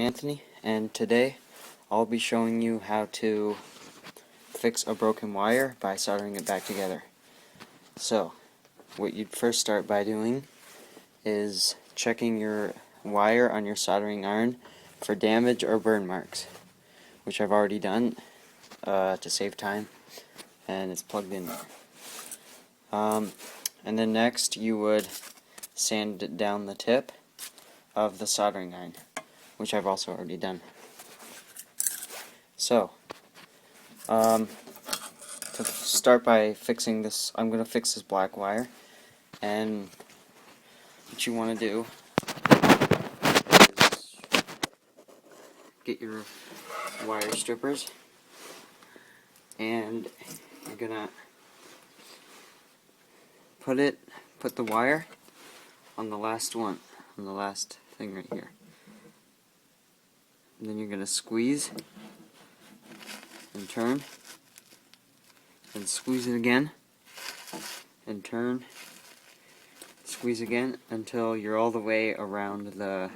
Anthony, and today I'll be showing you how to fix a broken wire by soldering it back together. So, what you'd first start by doing is checking your wire on your soldering iron for damage or burn marks, which I've already done to save time, and it's plugged in there. And then next you would sand down the tip of the soldering iron, which I've also already done. So, to start by fixing this, I'm going to fix this black wire, and what you want to do is get your wire strippers, and you're going to put the wire on the last one, on the last thing right here. And then you're going to squeeze and turn, and squeeze it again, and turn, squeeze again until you're all the way around the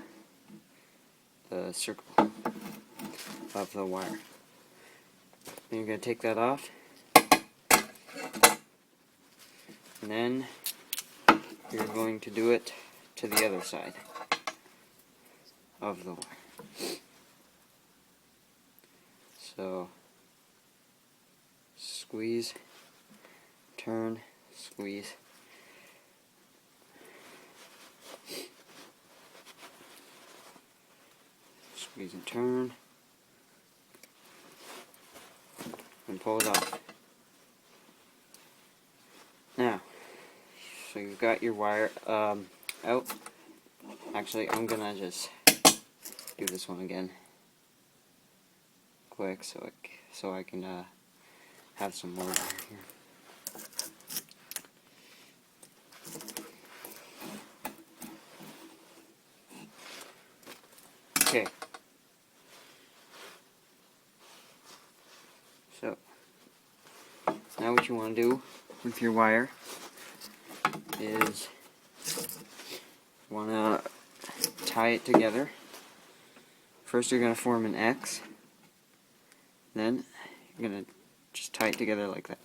circle of the wire. Then you're going to take that off, and then you're going to do it to the other side of the wire. So, squeeze, turn, squeeze. Squeeze and turn, and pull it off. Now, so you've got your wire out. Actually, I'm gonna just do this one again quick so I can have some more down here. Okay. So, now what you want to do with your wire is you want to tie it together. First you're going to form an X, then you're going to just tie it together like that.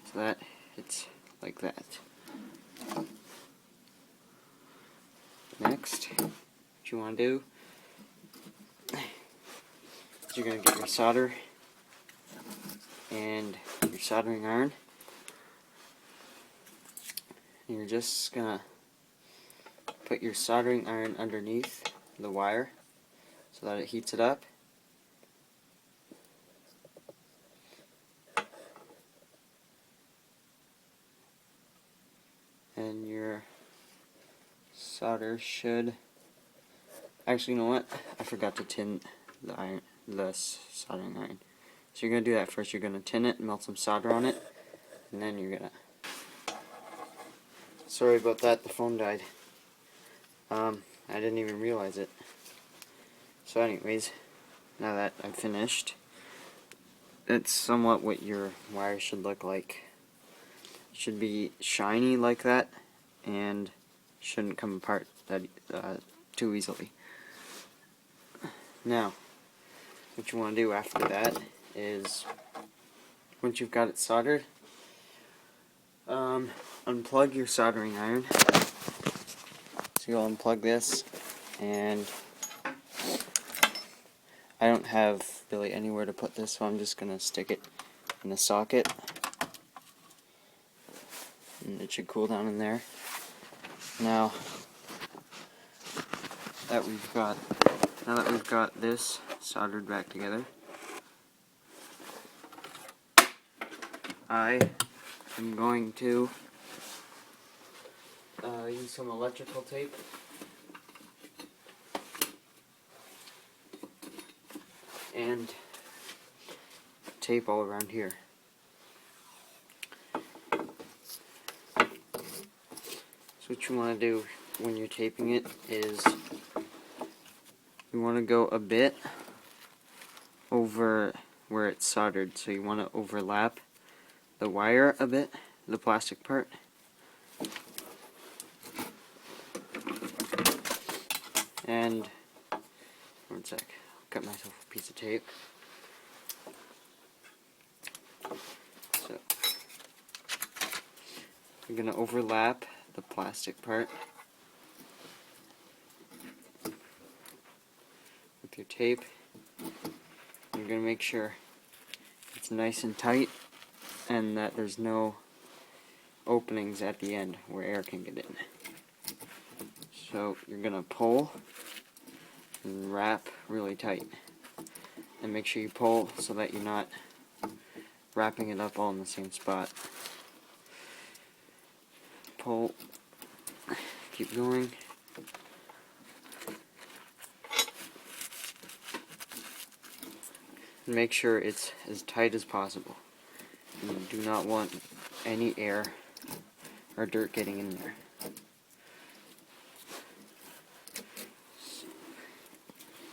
So that it's like that. Next, what you want to do is you're going to get your solder and your soldering iron, and you're just going to put your soldering iron underneath the wire so that it heats it up. And your solder should... Actually, you know what? I forgot to tin the soldering iron. So you're going to do that first. You're going to tin it and melt some solder on it, and then you're going to... Sorry about that, the phone died. I didn't even realize it. So anyways, now that I'm finished, it's somewhat what your wire should look like. It should be shiny like that, and shouldn't come apart that too easily. Now, what you want to do after that is, once you've got it soldered, unplug your soldering iron. So you'll unplug this, and I don't have really anywhere to put this, so I'm just going to stick it in the socket, and it should cool down in there. Now that we've got this soldered back together, I am going to use some electrical tape and tape all around here. So what you want to do when you're taping it is you want to go a bit over where it's soldered, so you want to overlap the wire a bit, the plastic part, sec. I'll cut myself a piece of tape. So you're going to overlap the plastic part with your tape. You're going to make sure it's nice and tight and that there's no openings at the end where air can get in. So you're going to pull and wrap really tight. And make sure you pull so that you're not wrapping it up all in the same spot. Pull, keep going. And make sure it's as tight as possible. You do not want any air or dirt getting in there.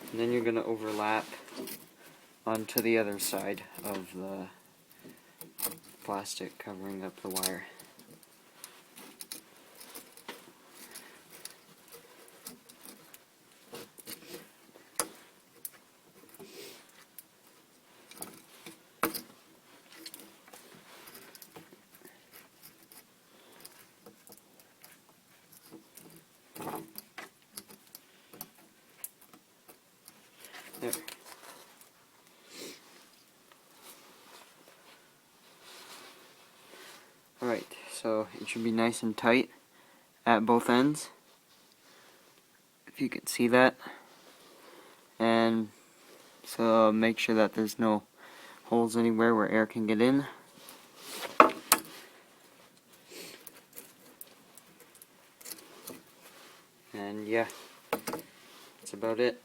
And then you're going to overlap onto the other side of the plastic covering up the wire. There. Alright, so it should be nice and tight at both ends, if you can see that. And so make sure that there's no holes anywhere where air can get in. And yeah, that's about it.